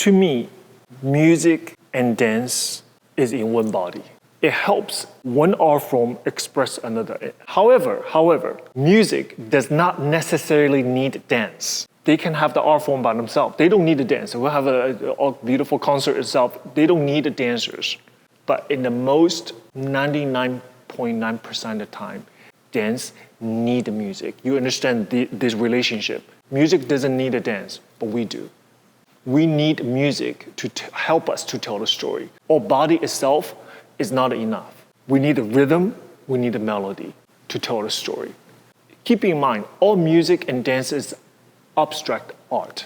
To me, music and dance is in one body. It helps one art form express another. However, music does not necessarily need dance. They can have the art form by themselves. They don't need a dance. We'll have a beautiful concert itself. They don't need the dancers. But in the most 99.9% of the time, dance need the music. You understand this relationship. Music doesn't need a dance, but we do. We need music to help us to tell the story. Our body itself is not enough. We need a rhythm, we need a melody to tell the story. Keep in mind, all music and dance is abstract art.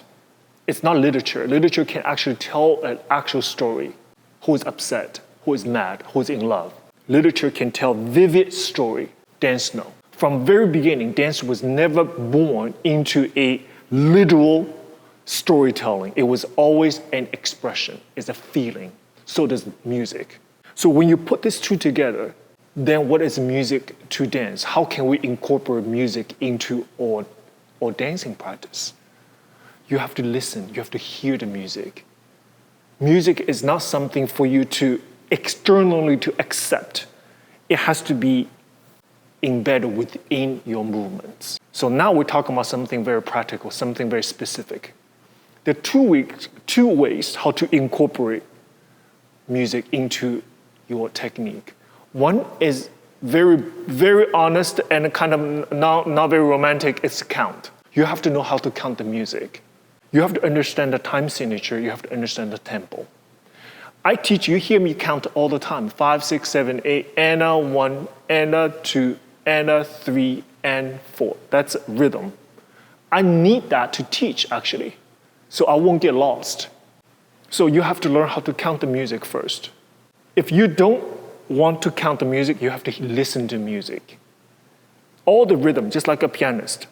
It's not literature. Literature can actually tell an actual story. Who is upset, who is mad, who is in love. Literature can tell vivid story. Dance, no. From very beginning, dance was never born into a literal storytelling. It was always an expression. It's a feeling. So does music. So when you put these two together, then what is music to dance? How can we incorporate music into our dancing practice? You have to listen. You have to hear the music. Music is not something for you to externally to accept. It has to be embedded within your movements. So now we're talking about something very practical, something very specific. There are two ways how to incorporate music into your technique. One is very, very honest and kind of not very romantic, it's count. You have to know how to count the music. You have to understand the time signature, you have to understand the tempo. I teach, you hear me count all the time, 5, 6, 7, 8, and a 1, and a 2, and a 3, and 4. That's rhythm. I need that to teach, actually, so I won't get lost. So you have to learn how to count the music first. If you don't want to count the music, you have to listen to music. All the rhythm, just like a pianist,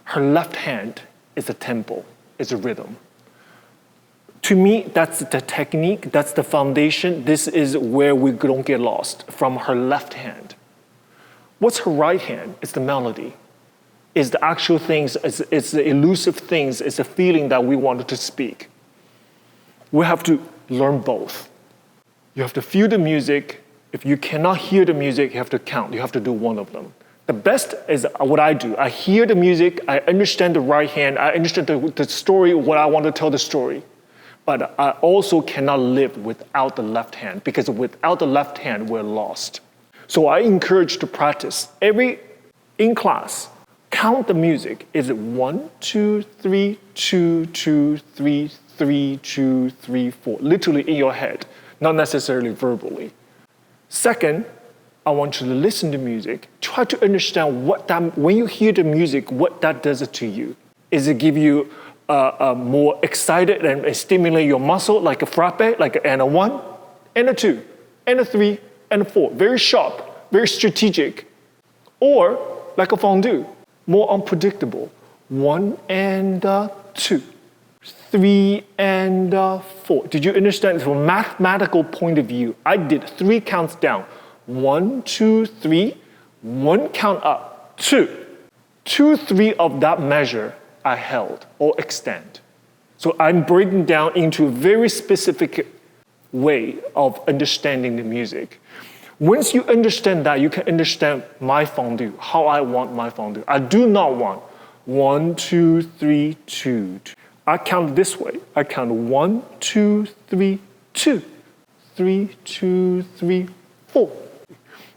her left hand is a tempo, is a rhythm. To me, that's the technique, that's the foundation. This is where we don't get lost, from her left hand. What's her right hand? It's the melody. It's the actual things, it's the elusive things, it's the feeling that we wanted to speak. We have to learn both. You have to feel the music. If you cannot hear the music, you have to count. You have to do one of them. The best is what I do. I hear the music, I understand the right hand, I understand the story, what I want to tell the story. But I also cannot live without the left hand, because without the left hand, we're lost. So I encourage to practice. In class, count the music. Is it 1, 2, 3, 2, 2, 3, 3, 2, 3, 4? Literally in your head, not necessarily verbally. Second, I want you to listen to music. Try to understand when you hear the music, what that does to you. Is it give you more excited and stimulate your muscle, like a frappe, like and a 1, and a 2, and a 3, and a 4. Very sharp, very strategic. Or like a fondue, more unpredictable. 1 and 2, 3 and 4. Did you understand? From a mathematical point of view, I did 3 counts down. 1, 2, 3, 1 count up, 2. 2, 3 of that measure I held or extend. So I'm breaking down into a very specific way of understanding the music. Once you understand that, you can understand my fondue, how I want my fondue. I do not want 1, 2, 3, 2. I count this way. I count 1, 2, 3, 2. 3, 2, 3, 4.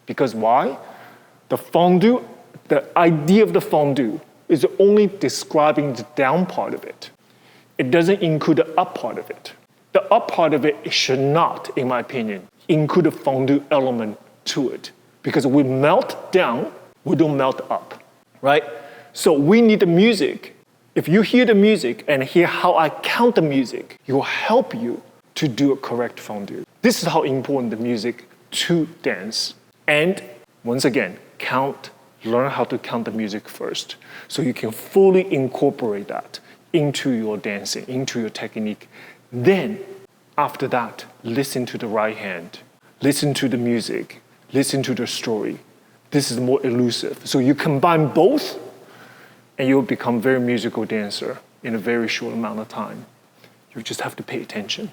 Because why? The fondue, the idea of the fondue is only describing the down part of it. It doesn't include the up part of it. The up part of it should not, in my opinion, include a fondue element to it. Because we melt down, we don't melt up, right? So we need the music. If you hear the music and hear how I count the music, it will help you to do a correct fondue. This is how important the music to dance. And once again, learn how to count the music first, so you can fully incorporate that into your dancing, into your technique. Then, after that, listen to the right hand, listen to the music, listen to the story. This is more elusive. So you combine both, and you'll become a very musical dancer in a very short amount of time. You just have to pay attention.